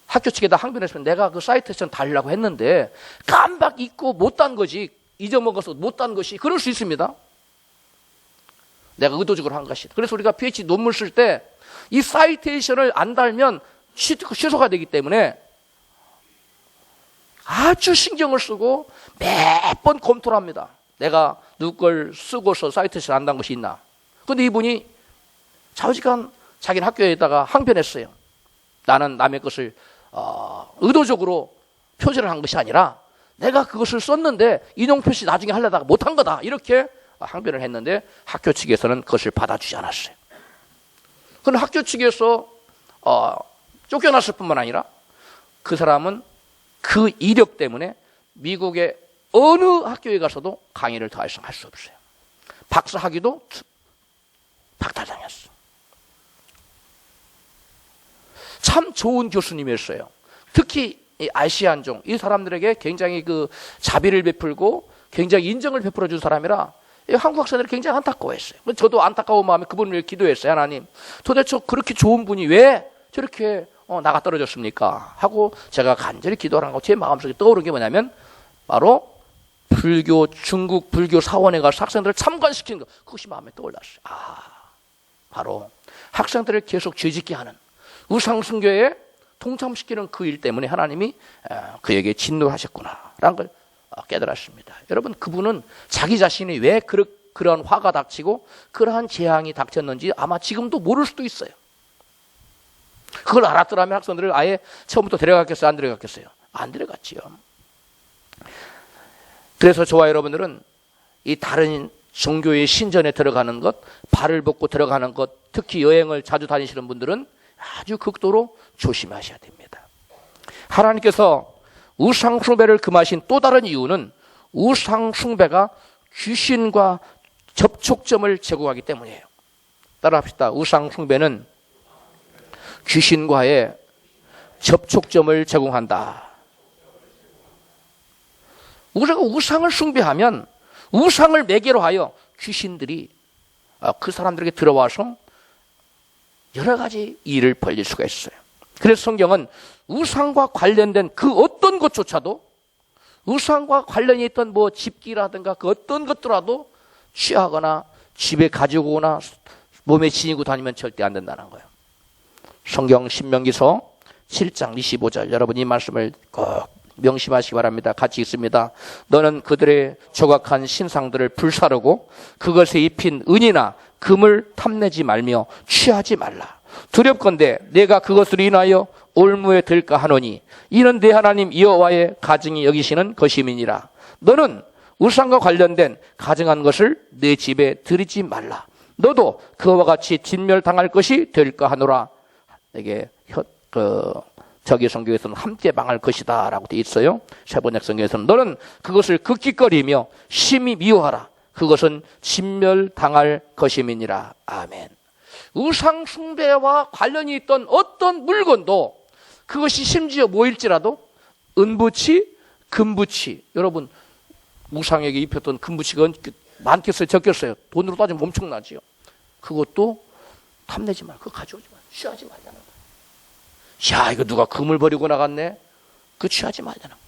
학교 측에다 항변했으면 내가 그 사이테이션 달라고 했는데 깜빡 잊고 못 단 거지, 잊어먹어서 못 단 것이, 그럴 수 있습니다. 내가 의도적으로 한 것이다. 그래서 우리가 PhD 논문 쓸 때 이 사이테이션을 안 달면 취소가 되기 때문에 아주 신경을 쓰고 매번 검토를 합니다. 내가 누구 걸 쓰고서 사이테이션 안 단 것이 있나. 그런데 이분이 좌우지간 자기는 학교에다가 항변했어요. 나는 남의 것을 의도적으로 표절을 한 것이 아니라 내가 그것을 썼는데 인용 표시 나중에 하려다가 못한 거다, 이렇게 항변을 했는데 학교 측에서는 그것을 받아주지 않았어요. 그럼 학교 측에서 쫓겨났을 뿐만 아니라 그 사람은 그 이력 때문에 미국의 어느 학교에 가서도 강의를 더 이상 할 수 없어요. 박사 학위도 박탈당했어. 참 좋은 교수님이었어요. 특히 이 아시안종, 이 사람들에게 굉장히 그 자비를 베풀고 굉장히 인정을 베풀어 준 사람이라 한국 학생들이 굉장히 안타까워했어요. 저도 안타까운 마음에 그분을 위해 기도했어요. 하나님, 도대체 그렇게 좋은 분이 왜 저렇게 나가 떨어졌습니까? 하고 제가 간절히 기도를 한 거, 제 마음속에 떠오른 게 뭐냐면 바로 불교, 중국 불교 사원에 가서 학생들을 참관시키는 것, 그것이 마음에 떠올랐어요. 바로 학생들을 계속 죄짓게 하는 우상숭배에 동참시키는 그 일 때문에 하나님이 그에게 진노하셨구나라는 걸 깨달았습니다. 여러분, 그분은 자기 자신이 왜 그런 화가 닥치고 그러한 재앙이 닥쳤는지 아마 지금도 모를 수도 있어요. 그걸 알았더라면 학생들을 아예 처음부터 데려갔겠어요? 안 데려갔겠어요? 안 데려갔지요. 그래서 저와 여러분들은 이 다른 종교의 신전에 들어가는 것, 발을 벗고 들어가는 것, 특히 여행을 자주 다니시는 분들은 아주 극도로 조심하셔야 됩니다. 하나님께서 우상숭배를 금하신 또 다른 이유는 우상숭배가 귀신과 접촉점을 제공하기 때문이에요. 따라합시다. 우상숭배는 귀신과의 접촉점을 제공한다. 우리가 우상을 숭배하면 우상을 매개로 하여 귀신들이 그 사람들에게 들어와서 여러 가지 일을 벌릴 수가 있어요. 그래서 성경은 우상과 관련된 그 어떤 것조차도, 우상과 관련이 있던 뭐 집기라든가 그 어떤 것들라도 취하거나 집에 가지고 오거나 몸에 지니고 다니면 절대 안 된다는 거예요. 성경 신명기서 7장 25절, 여러분 이 말씀을 꼭 명심하시기 바랍니다. 같이 읽습니다. 너는 그들의 조각한 신상들을 불사르고 그것에 입힌 은이나 금을 탐내지 말며 취하지 말라. 두렵건대 내가 그것을 인하여 올무에 들까 하노니 이는 내 하나님 여호와의 가증이 여기시는 것임이니라. 너는 우상과 관련된 가증한 것을 내 집에 들이지 말라. 너도 그와 같이 진멸당할 것이 될까 하노라. 이게 저기 성경에서는 함께 망할 것이다 라고 되어 있어요. 세번역 성경에서는 너는 그것을 극기거리며 심히 미워하라. 그것은 진멸당할 것임이니라. 아멘. 우상 숭배와 관련이 있던 어떤 물건도, 그것이 심지어 뭐일지라도 은부치, 금부치, 여러분 우상에게 입혔던 금부치가 많겠어요, 적겠어요? 돈으로 따지면 엄청나지요. 그것도 탐내지 말고 그거 가져오지 말고 취하지 말자는 거예요. 야, 이거 누가 금을 버리고 나갔네? 그거 취하지 말자는 거예요.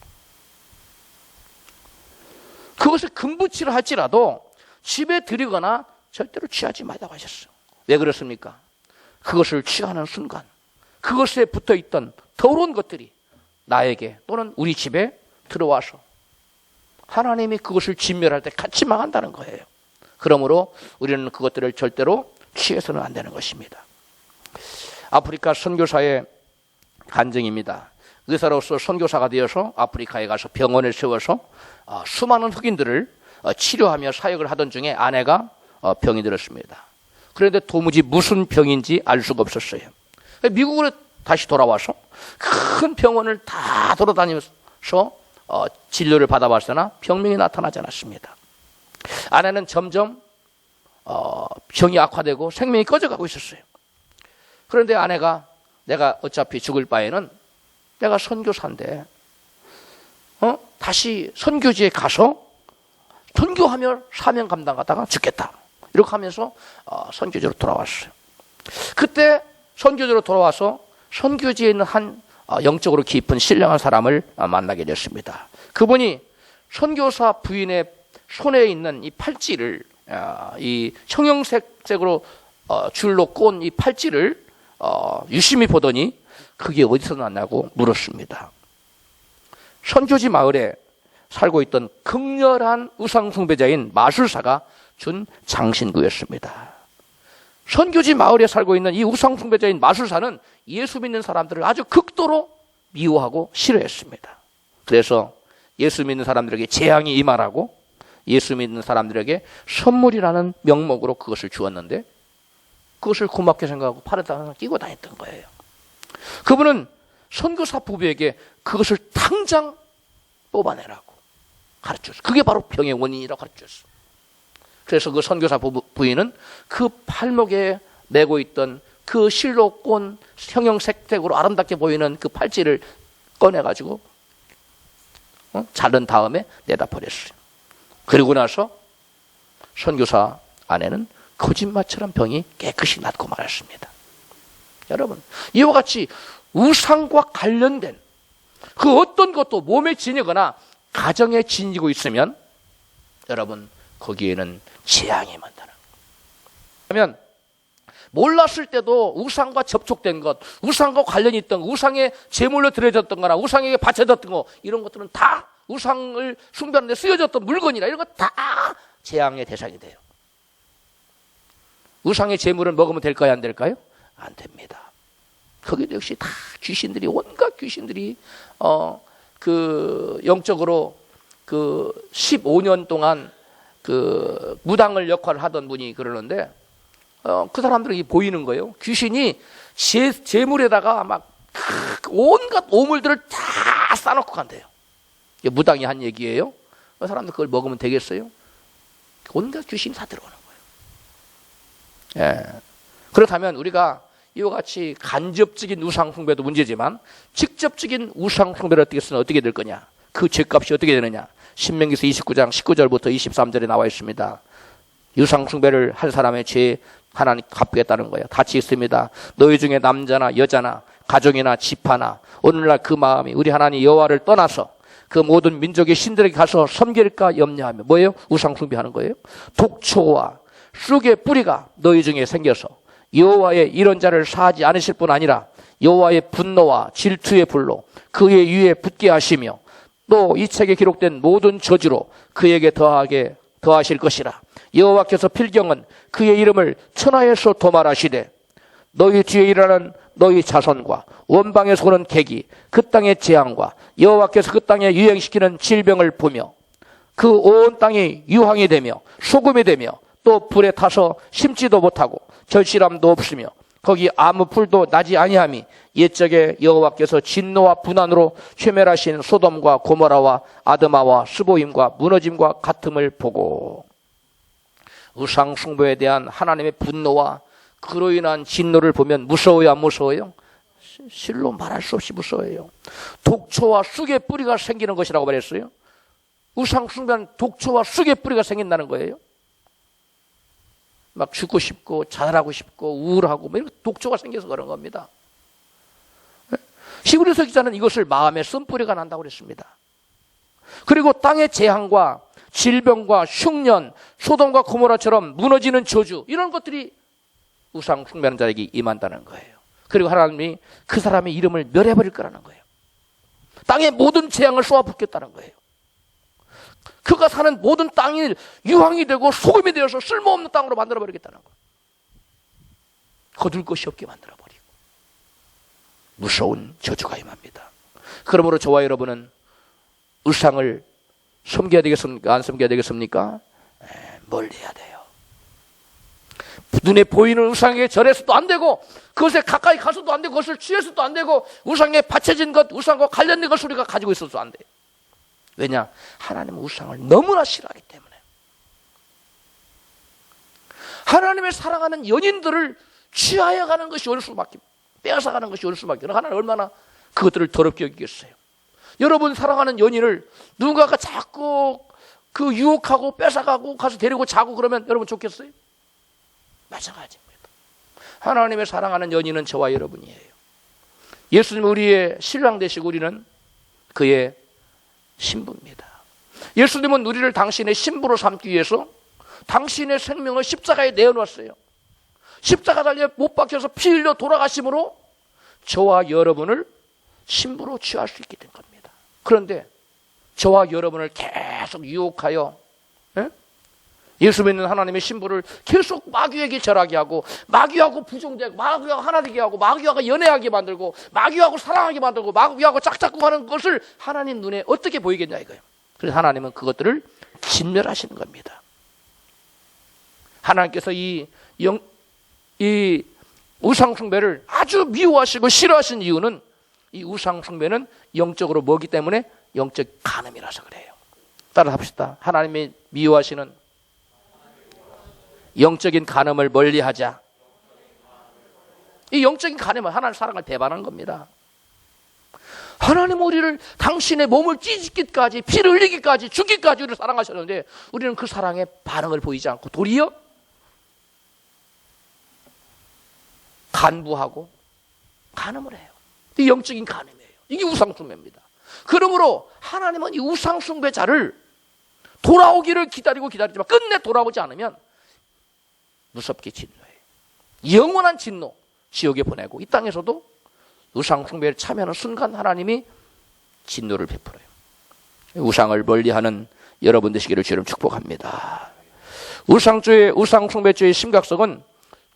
그것을 금부치를 할지라도 집에 들이거나 절대로 취하지 말라고 하셨어요. 왜 그렇습니까? 그것을 취하는 순간 그것에 붙어있던 더러운 것들이 나에게 또는 우리 집에 들어와서 하나님이 그것을 진멸할 때 같이 망한다는 거예요. 그러므로 우리는 그것들을 절대로 취해서는 안 되는 것입니다. 아프리카 선교사의 간증입니다. 의사로서 선교사가 되어서 아프리카에 가서 병원을 세워서 수많은 흑인들을 치료하며 사역을 하던 중에 아내가 병이 들었습니다. 그런데 도무지 무슨 병인지 알 수가 없었어요. 미국으로 다시 돌아와서 큰 병원을 다 돌아다니면서 진료를 받아봤으나 병명이 나타나지 않았습니다. 아내는 점점 병이 악화되고 생명이 꺼져가고 있었어요. 그런데 아내가 내가 어차피 죽을 바에는 내가 선교사인데 다시 선교지에 가서 선교하며 사명 감당하다가 죽겠다. 이렇게 하면서 선교지로 돌아왔어요. 그때 선교지로 돌아와서 선교지에 있는 한 영적으로 깊은 신령한 사람을 만나게 됐습니다. 그분이 선교사 부인의 손에 있는 이 팔찌를 이 형형색색으로 줄로 꼰 이 팔찌를 유심히 보더니 그게 어디서 났냐고 물었습니다. 선교지 마을에 살고 있던 극렬한 우상 숭배자인 마술사가 준 장신구였습니다. 선교지 마을에 살고 있는 이 우상 숭배자인 마술사는 예수 믿는 사람들을 아주 극도로 미워하고 싫어했습니다. 그래서 예수 믿는 사람들에게 재앙이 임하라고 예수 믿는 사람들에게 선물이라는 명목으로 그것을 주었는데 그것을 고맙게 생각하고 팔에다 끼고 다녔던 거예요. 그분은 선교사 부부에게 그것을 당장 뽑아내라고 가르쳤어요. 그게 바로 병의 원인이라고 가르쳤어요. 그래서 그 선교사 부인은 그 팔목에 메고 있던 그 실로 꼰 형형색색으로 아름답게 보이는 그 팔찌를 꺼내가지고 자른 다음에 내다 버렸어요. 그리고 나서 선교사 아내는 거짓말처럼 병이 깨끗이 낫고 말았습니다. 여러분, 이와 같이 우상과 관련된 그 어떤 것도 몸에 지니거나 가정에 지니고 있으면 여러분 거기에는 재앙이 만다는 거예요. 그러면 몰랐을 때도 우상과 접촉된 것, 우상과 관련이 있던 우상에 제물로 드려졌던 거나 우상에게 바쳐졌던 거 이런 것들은 다 우상을 숭배하는 데 쓰여졌던 물건이라 이런 거 다 재앙의 대상이 돼요. 우상의 제물을 먹으면 될까요? 안 될까요? 안 됩니다. 거기도 역시 다 귀신들이 온갖 귀신들이 그 영적으로 그 15년 동안 그 무당을 역할을 하던 분이 그러는데 그 사람들이 보이는 거예요. 귀신이 제물에다가 막 온갖 오물들을 다 싸놓고 간대요. 무당이 한 얘기예요. 그 사람들 그걸 먹으면 되겠어요? 온갖 귀신이 다 들어오는 거예요. 예. 그렇다면 우리가 이와 같이 간접적인 우상 숭배도 문제지만 직접적인 우상 숭배를 어떻게 쓰면 어떻게 될 거냐? 그 죄값이 어떻게 되느냐? 신명기서 29장 19절부터 23절에 나와 있습니다. 우상 숭배를 한 사람의 죄 하나님 갚겠다는 거예요. 같이 있습니다. 너희 중에 남자나 여자나 가정이나 집하나 오늘날 그 마음이 우리 하나님 여호와를 떠나서 그 모든 민족의 신들에게 가서 섬길까 염려하며 뭐예요? 우상 숭배하는 거예요. 독초와 쑥의 뿌리가 너희 중에 생겨서 여호와의 이런 자를 사하지 않으실 뿐 아니라 여호와의 분노와 질투의 불로 그의 위에 붙게 하시며 또 이 책에 기록된 모든 저주로 그에게 더하실 것이라. 여호와께서 필경은 그의 이름을 천하에서 도말하시되 너희 뒤에 일하는 너희 자손과 원방에서 오는 객이 그 땅의 재앙과 여호와께서 그 땅에 유행시키는 질병을 보며 그 온 땅이 유황이 되며 소금이 되며 또 불에 타서 심지도 못하고 절실함도 없으며 거기 아무 풀도 나지 아니함이 옛적에 여호와께서 진노와 분한으로 최멸하신 소돔과 고모라와 아드마와 스보임과 무너짐과 같음을 보고 우상 숭배에 대한 하나님의 분노와 그로 인한 진노를 보면 무서워요, 안 무서워요? 실로 말할 수 없이 무서워요. 독초와 쑥의 뿌리가 생기는 것이라고 말했어요. 우상 숭배는 독초와 쑥의 뿌리가 생긴다는 거예요. 막 죽고 싶고 자살하고 싶고 우울하고 뭐 이런 독초가 생겨서 그런 겁니다. 히브리서 기자는 이것을 마음에 쓴뿌리가 난다고 그랬습니다. 그리고 땅의 재앙과 질병과 흉년, 소돔과 고모라처럼 무너지는 저주 이런 것들이 우상 숭배하는 자에게 임한다는 거예요. 그리고 하나님이 그 사람의 이름을 멸해버릴 거라는 거예요. 땅의 모든 재앙을 쏘아붓겠다는 거예요. 그가 사는 모든 땅이 유황이 되고 소금이 되어서 쓸모없는 땅으로 만들어버리겠다는 거예요. 거둘 것이 없게 만들어버리고 무서운 저주가 임합니다. 그러므로 저와 여러분은 우상을 섬겨야 되겠습니까? 안 섬겨야 되겠습니까? 멀리 해야 돼요. 눈에 보이는 우상에 절해서도 안 되고, 그것에 가까이 가서도 안 되고, 그것을 취해서도 안 되고, 우상에 바쳐진 것, 우상과 관련된 것을 우리가 가지고 있어도 안 돼요. 왜냐? 하나님은 우상을 너무나 싫어하기 때문에. 하나님의 사랑하는 연인들을 취하여 가는 것이 올 수밖에, 빼앗아가는 것이 올 수밖에. 하나님 얼마나 그것들을 더럽게 여기겠어요. 여러분 사랑하는 연인을 누군가가 자꾸 그 유혹하고 뺏어가고 가서 데리고 자고 그러면 여러분 좋겠어요? 마찬가지입니다. 하나님의 사랑하는 연인은 저와 여러분이에요. 예수님 우리의 신랑 되시고 우리는 그의 신부입니다. 예수님은 우리를 당신의 신부로 삼기 위해서 당신의 생명을 십자가에 내어놓았어요. 십자가 달려 못 박혀서 피 흘려 돌아가심으로 저와 여러분을 신부로 취할 수 있게 된 겁니다. 그런데 저와 여러분을 계속 유혹하여 예수 믿는 하나님의 신부를 계속 마귀에게 절하게 하고, 마귀하고 부종되고, 마귀하고 하나 되게 하고, 마귀하고 연애하게 만들고, 마귀하고 사랑하게 만들고, 마귀하고 짝짝꿍 하는 것을 하나님 눈에 어떻게 보이겠냐 이거예요. 그래서 하나님은 그것들을 진멸하시는 겁니다. 하나님께서 이 우상숭배를 아주 미워하시고 싫어하신 이유는 이 우상숭배는 영적으로 뭐기 때문에 영적 간음이라서 그래요. 따라 합시다. 하나님이 미워하시는 영적인 간음을 멀리하자. 이 영적인 간음은 하나님의 사랑을 배반한 겁니다. 하나님 우리를 당신의 몸을 찢기까지 피를 흘리기까지 죽기까지 우리를 사랑하셨는데 우리는 그 사랑에 반응을 보이지 않고 도리어 간부하고 간음을 해요. 이 영적인 간음이에요. 이게 우상숭배입니다. 그러므로 하나님은 이 우상숭배자를 돌아오기를 기다리지만 끝내 돌아오지 않으면 무섭게 진노해요. 영원한 진노, 지옥에 보내고 이 땅에서도 우상숭배를 참여하는 순간 하나님이 진노를 베풀어요. 우상을 멀리하는 여러분 되시기를 주님 축복합니다. 우상숭배죄의 심각성은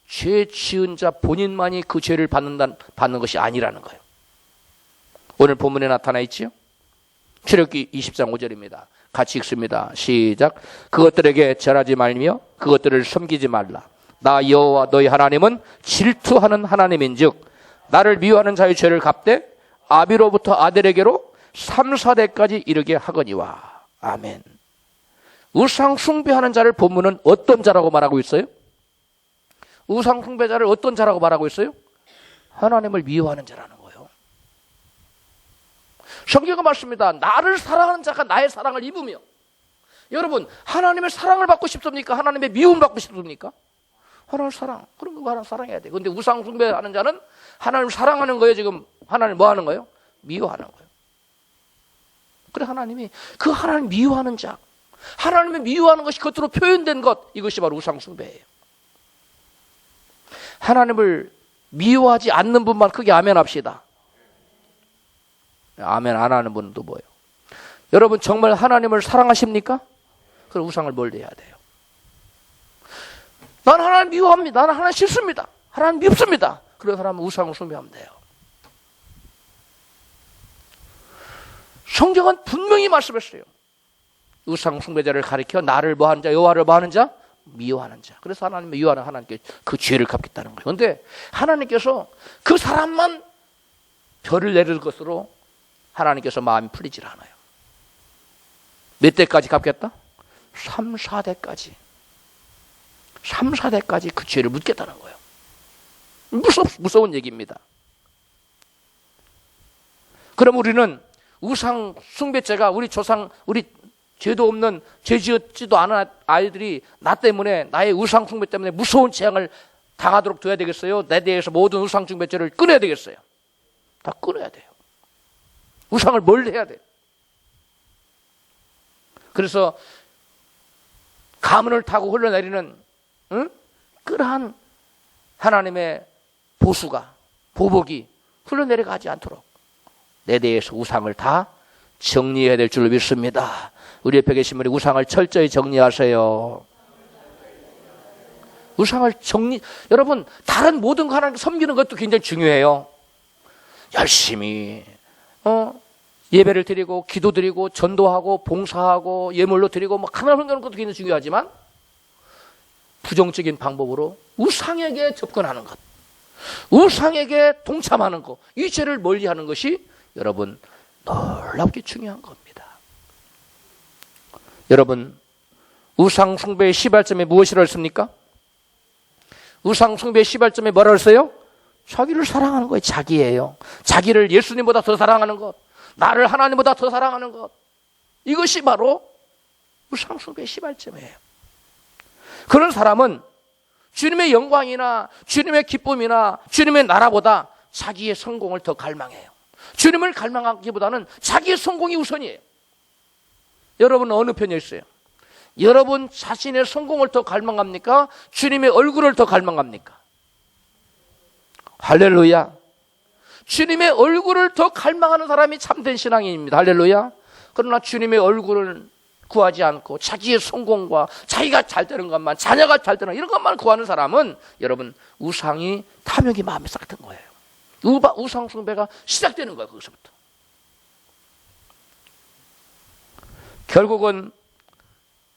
죄 지은 자 본인만이 그 죄를 받는 것이 아니라는 거예요. 오늘 본문에 나타나 있지요? 출애굽기 20장 5절입니다. 같이 읽습니다. 시작. 그것들에게 절하지 말며 그것들을 섬기지 말라. 나 여호와 너희 하나님은 질투하는 하나님인즉 나를 미워하는 자의 죄를 갚되 아비로부터 아들에게로 3, 4대까지 이르게 하거니와. 아멘. 우상 숭배하는 자를 본문은 어떤 자라고 말하고 있어요? 우상 숭배자를 어떤 자라고 말하고 있어요? 하나님을 미워하는 자라는 거예요. 성경은 말씀입니다. 나를 사랑하는 자가 나의 사랑을 입으며. 여러분 하나님의 사랑을 받고 싶습니까? 하나님의 미움 받고 싶습니까? 하나님 사랑. 그럼 그 하나님 사랑해야 돼. 그런데 우상 숭배하는 자는 하나님을 사랑하는 거예요. 지금 하나님을 뭐 하는 거예요? 미워하는 거예요. 그래 하나님이 그 하나님 미워하는 자, 하나님의 미워하는 것이 겉으로 표현된 것, 이것이 바로 우상 숭배예요. 하나님을 미워하지 않는 분만 크게 아멘 합시다. 아멘 안 하는 분은 또 뭐예요? 여러분 정말 하나님을 사랑하십니까? 그럼 우상을 멀리 해야 돼요. 나는 하나님 미워합니다. 나는 하나님 싫습니다. 하나님 밉습니다. 그런 사람은 우상을 숭배하면 돼요. 성경은 분명히 말씀했어요. 우상 숭배자를 가리켜 나를 뭐하는 자, 여호와를 뭐하는 자? 미워하는 자. 그래서 하나님을 미워하는 하나님께 그 죄를 갚겠다는 거예요. 그런데 하나님께서 그 사람만 별을 내릴 것으로 하나님께서 마음이 풀리질 않아요. 몇 대까지 갚겠다? 3, 4대까지. 3, 4대까지 그 죄를 묻겠다는 거예요. 무서운 얘기입니다. 그럼 우리는 우상 숭배죄가 우리 죄도 없는, 죄 지었지도 않은 아이들이 나 때문에, 나의 우상 숭배 때문에 무서운 재앙을 당하도록 둬야 되겠어요? 내 대해서 모든 우상 숭배죄를 끊어야 되겠어요? 다 끊어야 돼요. 우상을 멀리 해야 돼요. 그래서 가문을 타고 흘러내리는 그러한 하나님의 보수가, 보복이 흘러내려가지 않도록 내 대해서 우상을 다 정리해야 될 줄로 믿습니다. 우리 옆에 계신 분이 우상을 철저히 정리하세요. 우상을 여러분, 다른 모든 거 하나님 섬기는 것도 굉장히 중요해요. 열심히 예배를 드리고 기도 드리고 전도하고 봉사하고 예물로 드리고 뭐 하나님 섬기는 것도 굉장히 중요하지만 부정적인 방법으로 우상에게 접근하는 것, 우상에게 동참하는 것, 이 죄를 멀리하는 것이 여러분 놀랍게 중요한 겁니다. 여러분, 우상 숭배의 시발점에 무엇이라 했습니까? 우상 숭배의 시발점에 뭐라 했어요? 자기를 사랑하는 거예요. 자기예요. 자기를 예수님보다 더 사랑하는 것, 나를 하나님보다 더 사랑하는 것, 이것이 바로 우상 숭배의 시발점이에요. 그런 사람은 주님의 영광이나 주님의 기쁨이나 주님의 나라보다 자기의 성공을 더 갈망해요. 주님을 갈망하기보다는 자기의 성공이 우선이에요. 여러분은 어느 편에 있어요? 여러분 자신의 성공을 더 갈망합니까? 주님의 얼굴을 더 갈망합니까? 할렐루야. 주님의 얼굴을 더 갈망하는 사람이 참된 신앙인입니다. 할렐루야. 그러나 주님의 얼굴을 구하지 않고 자기의 성공과 자기가 잘 되는 것만, 자녀가 잘 되는 이런 것만 구하는 사람은 여러분 우상이 탐욕이 마음에 싹 든 거예요. 우상 숭배가 시작되는 거예요. 거기서부터. 결국은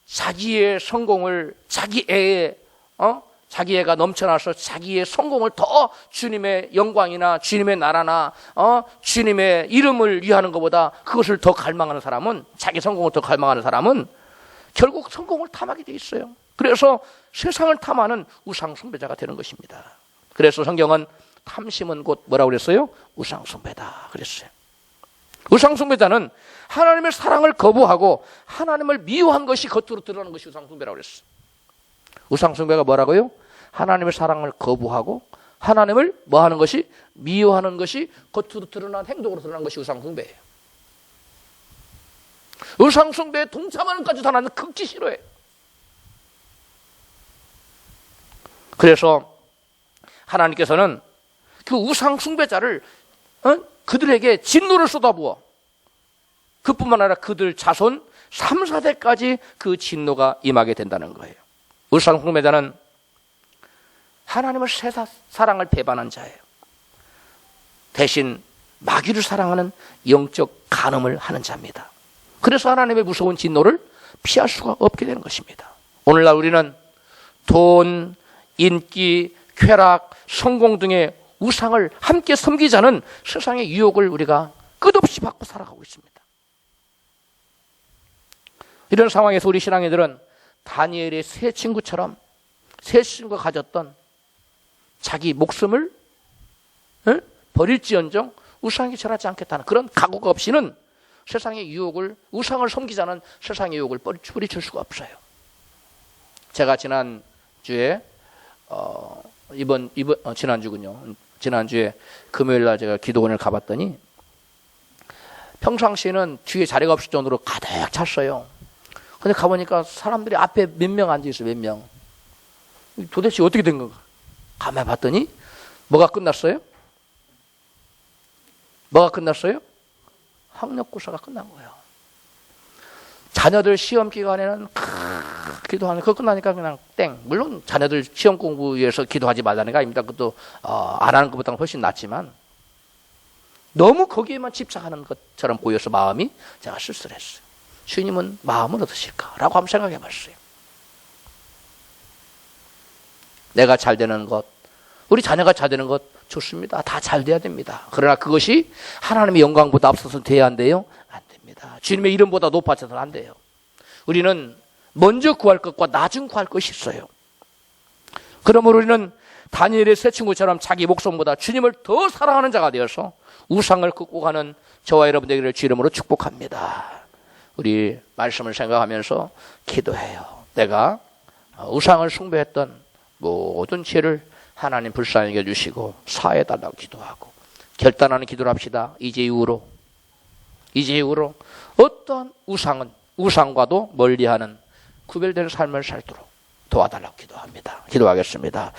자기의 성공을 자기 애가 넘쳐나서 자기의 성공을 더 주님의 영광이나 주님의 나라나 주님의 이름을 위하는 것보다 그것을 더 갈망하는 사람은, 자기 성공을 더 갈망하는 사람은 결국 성공을 탐하게 돼 있어요. 그래서 세상을 탐하는 우상 숭배자가 되는 것입니다. 그래서 성경은 탐심은 곧 뭐라고 그랬어요? 우상 숭배다 그랬어요. 우상 숭배자는 하나님의 사랑을 거부하고 하나님을 미워한 것이 겉으로 드러나는 것이 우상 숭배라고 그랬어요. 우상 숭배가 뭐라고요? 하나님의 사랑을 거부하고 하나님을 뭐하는 것이? 미워하는 것이 겉으로 드러난 행동으로 드러난 것이 우상 숭배예요. 우상 숭배에 동참하는 것까지 다 나는 극히 싫어해요. 그래서 하나님께서는 그 우상 숭배자를 그들에게 진노를 쏟아부어 그뿐만 아니라 그들 자손 3, 4대까지 그 진노가 임하게 된다는 거예요. 우상 숭배자는 하나님을 사랑을 배반한 자예요. 대신 마귀를 사랑하는 영적 간음을 하는 자입니다. 그래서 하나님의 무서운 진노를 피할 수가 없게 되는 것입니다. 오늘날 우리는 돈, 인기, 쾌락, 성공 등의 우상을 함께 섬기자는 세상의 유혹을 우리가 끝없이 받고 살아가고 있습니다. 이런 상황에서 우리 신앙인들은 다니엘의 세 친구처럼 세 친구가 가졌던 자기 목숨을 버릴지언정 우상에게 절하지 않겠다는 그런 각오가 없이는 세상의 유혹을, 우상을 섬기자는 세상의 유혹을 뿌리칠 수가 없어요. 제가 지난주에 지난주에 금요일날 제가 기도원을 가봤더니 평상시에는 뒤에 자리가 없을 정도로 가득 찼어요. 근데 가보니까 사람들이 앞에 몇 명 앉아있어요. 몇 명. 도대체 어떻게 된 건가? 가만히 봤더니 뭐가 끝났어요? 뭐가 끝났어요? 학력고사가 끝난 거예요. 자녀들 시험 기간에는 기도하는, 그거 끝나니까 그냥 땡. 물론 자녀들 시험 공부 위해서 기도하지 말라는 거 아닙니다. 그것도 안 하는 것보다는 훨씬 낫지만 너무 거기에만 집착하는 것처럼 보여서 마음이 제가 쓸쓸했어요. 주님은 마음은 어떠실까라고 한번 생각해 봤어요. 내가 잘 되는 것, 우리 자녀가 잘 되는 것 좋습니다. 다 잘 돼야 됩니다. 그러나 그것이 하나님의 영광보다 앞서서는 돼야 한대요? 안 됩니다. 주님의 이름보다 높아져서는 안 돼요. 우리는 먼저 구할 것과 나중 구할 것이 있어요. 그러므로 우리는 다니엘의 세 친구처럼 자기 목숨보다 주님을 더 사랑하는 자가 되어서 우상을 극복하는 저와 여러분 되기를 주 이름으로 축복합니다. 우리 말씀을 생각하면서 기도해요. 내가 우상을 숭배했던 모든 죄를 하나님 불쌍히 여겨주시고 사해달라고 기도하고 결단하는 기도를 합시다. 이제 이후로 어떠한 우상과도 멀리하는 구별된 삶을 살도록 도와달라고 기도합니다. 기도하겠습니다.